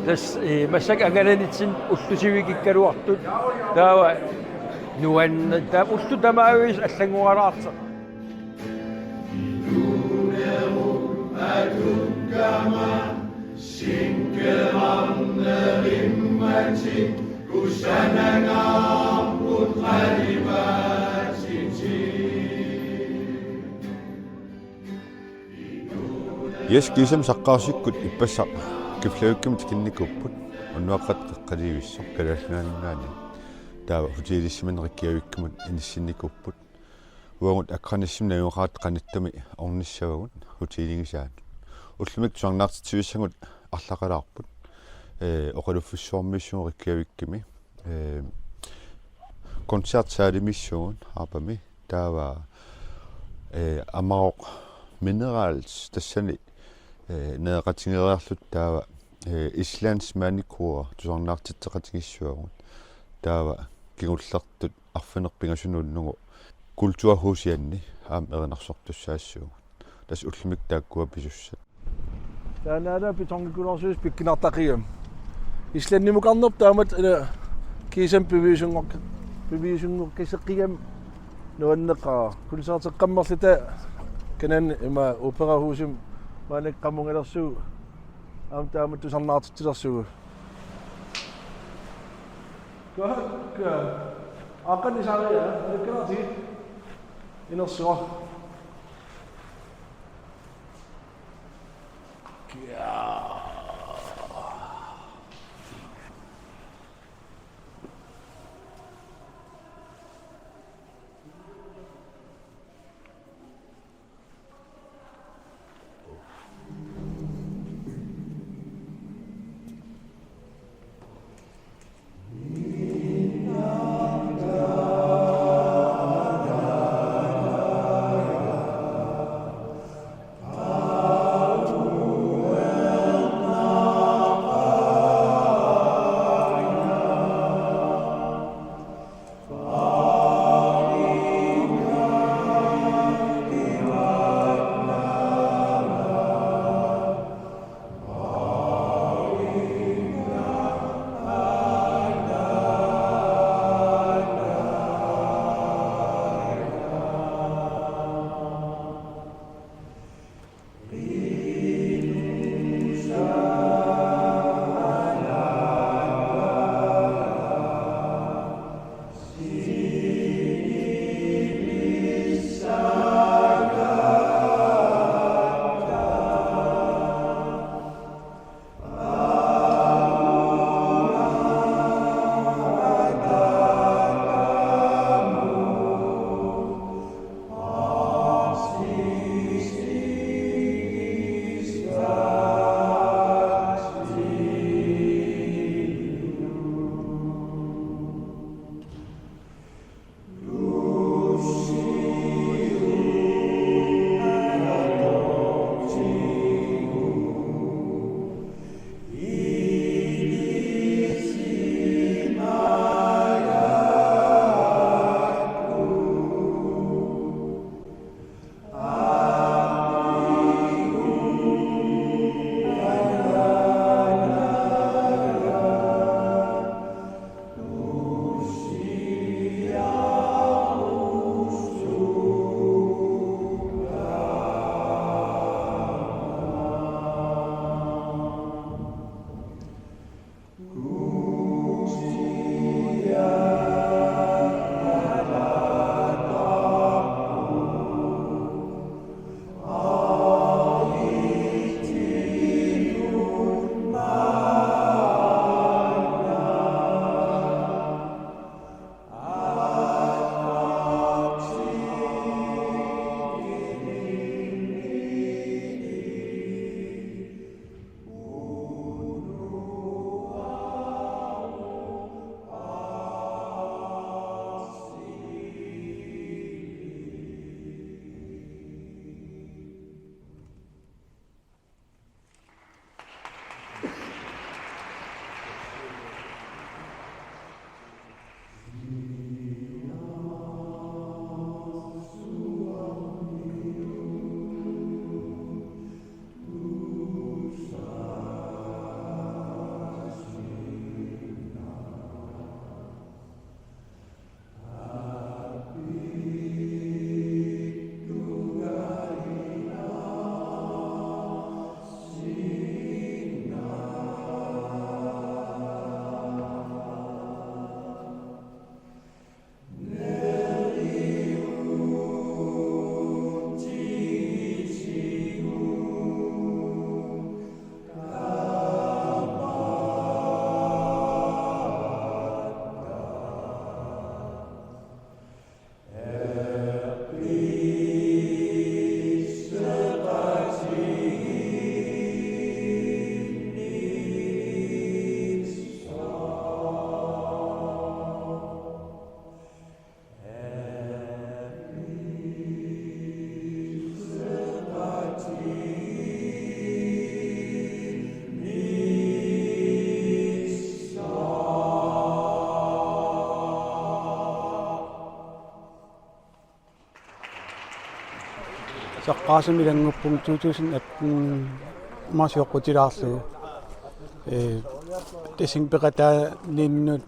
Das masak angalanitsin ullusivigikkaluartut taava nuan ta ullu tamaavis allanguaraarta Adukkama sinkeramnerimmatsi kusanangamput qalivatsitsi Yes kisam saqqaarsikkut ippassaq kiflaukkim tikinnikupпут unnuaqqat qaliivissor kalalluannaani taava hutiilissimani rikkiavikkumut inissinnikupпут uangut akkranissum najuqaat qanittumi ornissavagut hutiilingisaat ullumik tuarnaartitivissangut арлақалаарпут оқалуффуссуармиссуун риккиавиккими концертсаалимиссуун арпами таава амаоқ minerals тассани неэқатингериарлут таава исландс маникуа тусарнаартитсеқатингиссуагут таава кигуллертут арфинерпингасунууннугу культурхусианни аам эринарсортуссаассуугут тас уллумик тааккуа писуссат таанаа питонгикулорсуус пиккинартақиам исланнимукарнерп таамат кисам пивисунгор кисеққигам нуаннеқаа кунсаартеққаммерлита канан има операхусим маанеққаммунгалерсуу аам таамат тусарнаартитсилерсугу кака ақанисаария иккарати инерсуа саққаасамилангуппум 2018 масиоққутилаарлугу тесингпеқатаа ниннут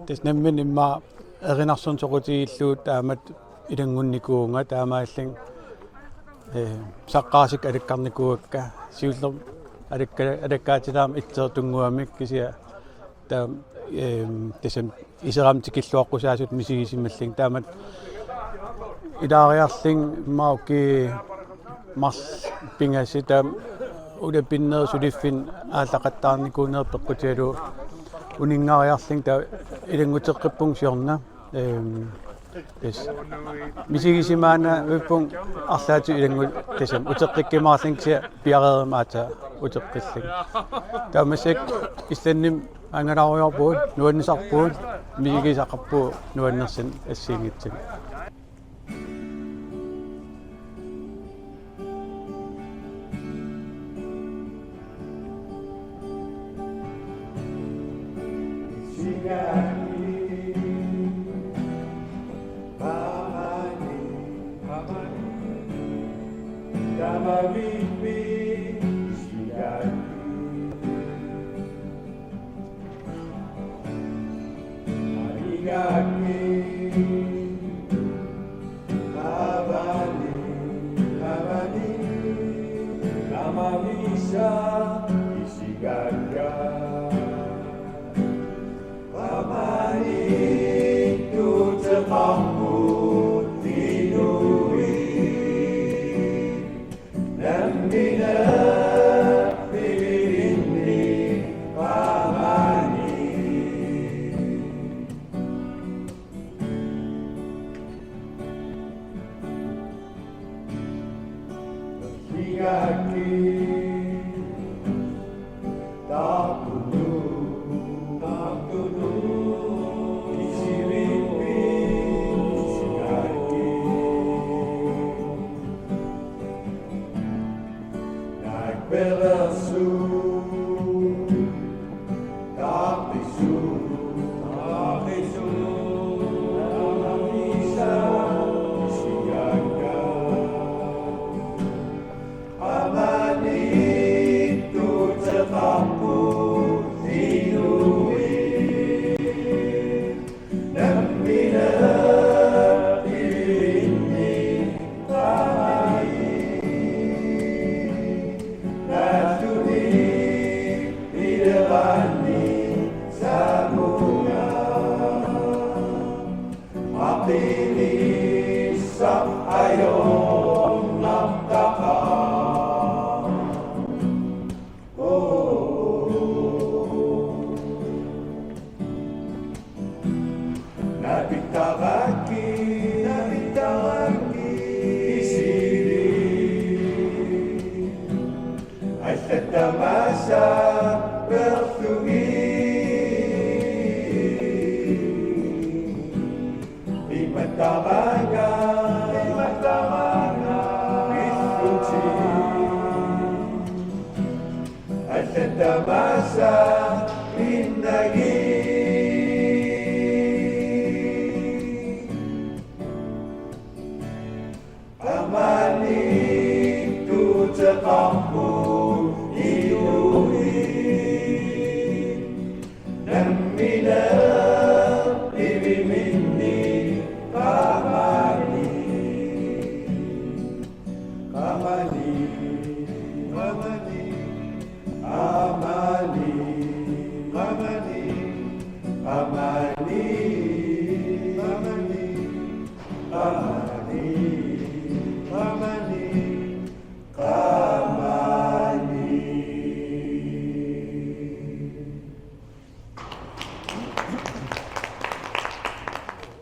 теснаммин имма эринарсунсоқутигиллуут таамат илангунникуунга таамааллин саққаасик алаккарникуакка сиуллер алаккаатилаам итсертунгуамик кисиа таам тесам исерамтикиллуаққусаасут мисигисималлин таамат илаариарлин маукки марс пингаси таам улапиннер сулиффин ааллақаттаарникуунер пеққутиалу унингариарлин таа илангутеққиппун сиорна тес мисигисимаана виппун арлаату илангу тесам утеққиккимаарлингси пиареермаата утеққиллик таамасек исланним ангалаариорпуут нуаннисарпуут мисигисақарпуу нуаннерсин ассиингитсин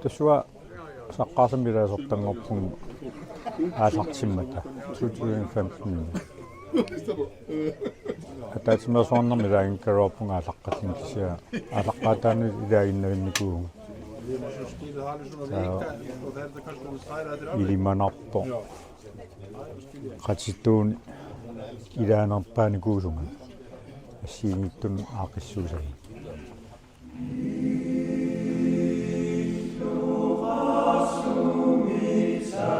Tessua saqqaasamilaasortanngorpun aasartimmata 2015 атаатимерсуарнэрми лаагинкаруарпунга алаққаллин кисиа алаққаатаани илаагиннавинникуугу илиманарпо qatituun илаанерпааникуусунга ассиингиттун аақиссуусами Sumitsana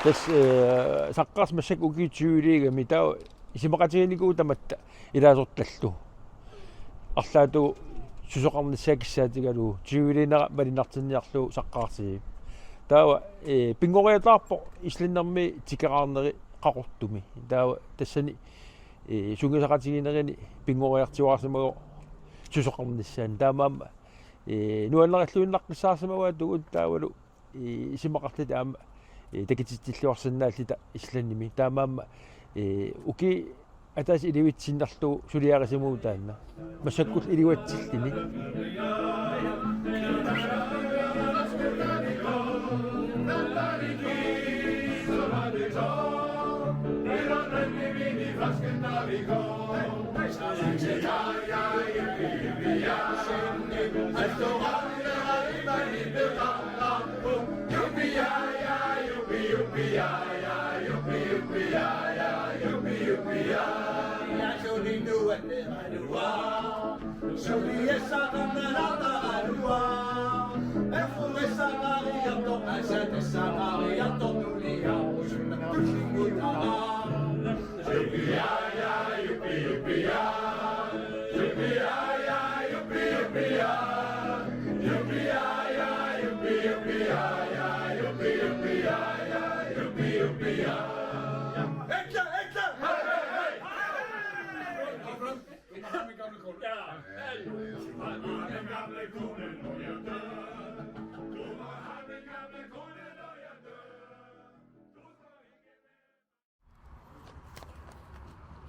тас саққарс массак укиитсуилигами таа исимақатигиникуу таматта илаасорталлу арлаату сусоқарниссаакиссаатигалу тиуилинера малинартинниарлу саққарсиги таава пингориатаарпо ислиннэрми тикераарнери қақортуми таава тассани сунгисақатигинерини пингориартиуарсимаго сусоқарниссаан таамаама нуаллериллуиннаққиссаарсимаваату таавалу исимақарлит аама такититтиллуарсинааллита исланними таамаама уки атас иливитсиннарлу сулиарисимуу таанна массаккул иливатсиллини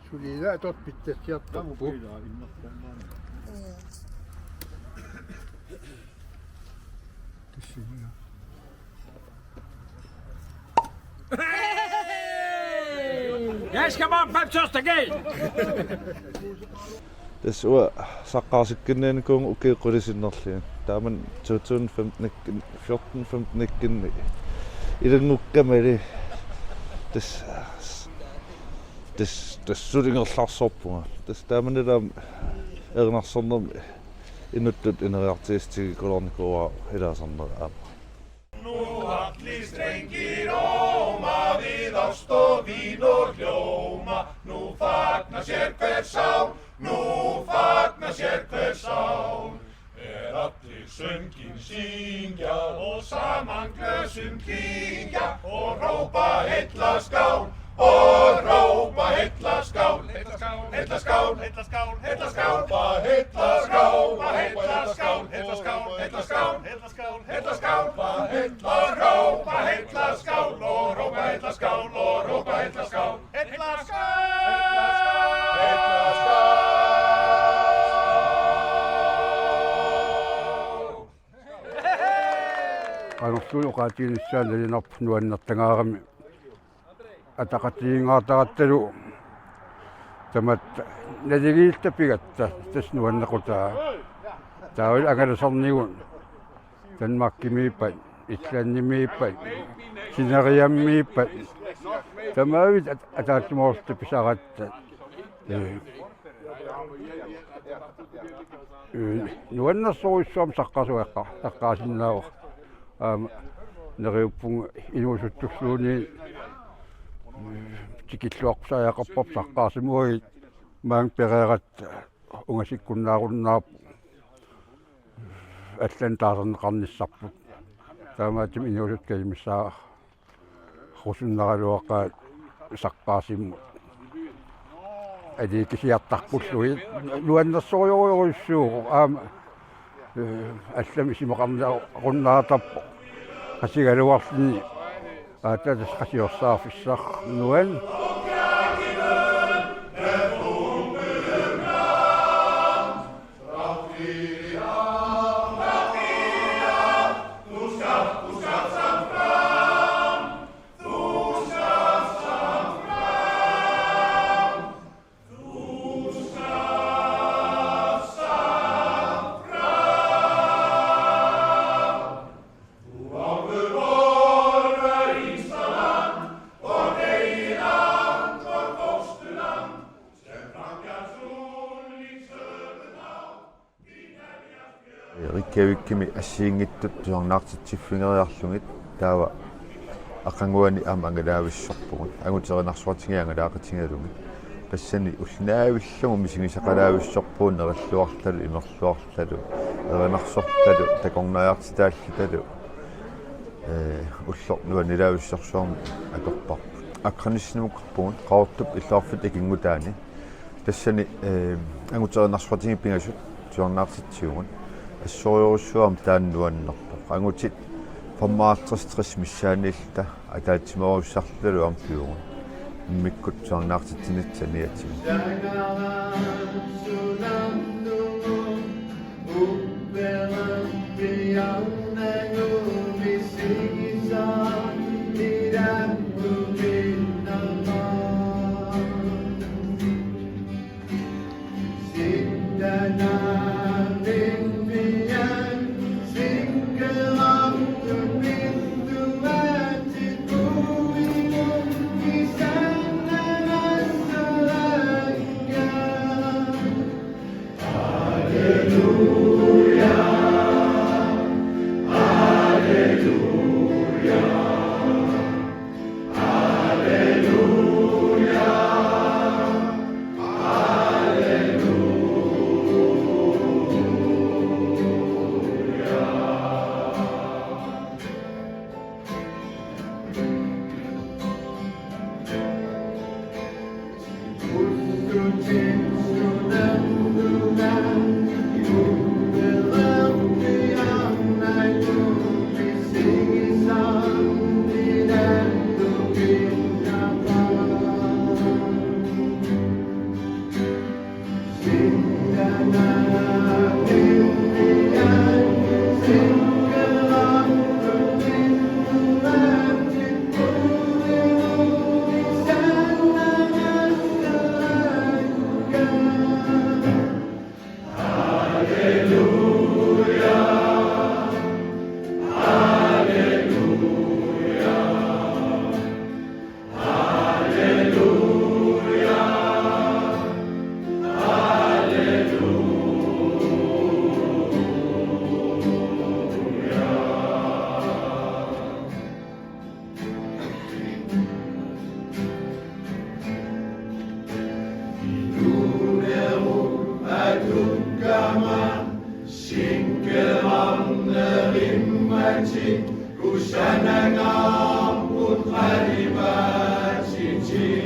Sulila tot pittesiartarpu. Yes, come on, 5 shots again. Das war saqaarsikkinnaani kuunga ukiiqqulisinnerlian taaman 2014-15 ilangukkamali das sulingerlarsorpunga das taamanalaam ernarsornermi inuttut ineriartiistigikularnikuuraa ilaasarnera Nu allir strengir óma við ást og vín og hljóma. Nú fagnar sér hver sál, nú fagnar sér hver sál. Allir söngin syngja og saman glösum kyngja og rópa heilla skál. Og rópa heilla skál, heilla skál, heilla skál, heilla skál, heilla skál, heilla skál, heilla skál, heilla skál, heilla skál, heilla skál, heilla skál, heilla rópa heilla skál, og rópa heilla skál, og rópa heilla skál, heilla skál, heilla skál. Qanorsuuqaatiinissaanalinerp nuannartangаарami атақатиингаартараталу тамат налигиилтапигаtta таснуаннеқутаа таавал агаласарнигун танмаккимииппат иллааннимииппат синериаммииппат тамаавит атаатсумоорта писаратта нуаннерсоруиссуам саққасуаққаасиннаава нериуппунга инуусуттуссууни тикиллуақсааяқарпап саққаасимуи маан переерат унгасиккуннааруннаап аллан таасернеқарниссарпут таамаатим инуусут калимиссаа хусуннаралуаққаат саққаасимму аликисиартарпуллуи нуаннерсориориуссуу аама аллами симақарнаа руннаатарпо қасигалуарлини атас қасиорсаафиссар нуан риккавиккими ассиингиттут суарнаартитсиффингериарлугит таава ақангуани аама ангалаависсорпугут агутеринарсуатингиангалаақатингалуми пассани уллинаавиллугу мисигисақалаависсорпуун нераллуарлалу имерлуарлалу эринарсорталу такорнаjaartitaallуталу уллорнуа нилаависсорсуарми акорпар аққаниссинумуккарпугут qaortup иллаарфит акингутаани тассани агутеринарсуатинги пингасут туарнаартитсиугут ассориоруссуарми тааннуаннерпо агутит формаартристрис миссаанииллта атаатсиморуссарлалу арпиугут миккут туарнаартитсинитсаниатсиг Kusananga put kalimat cici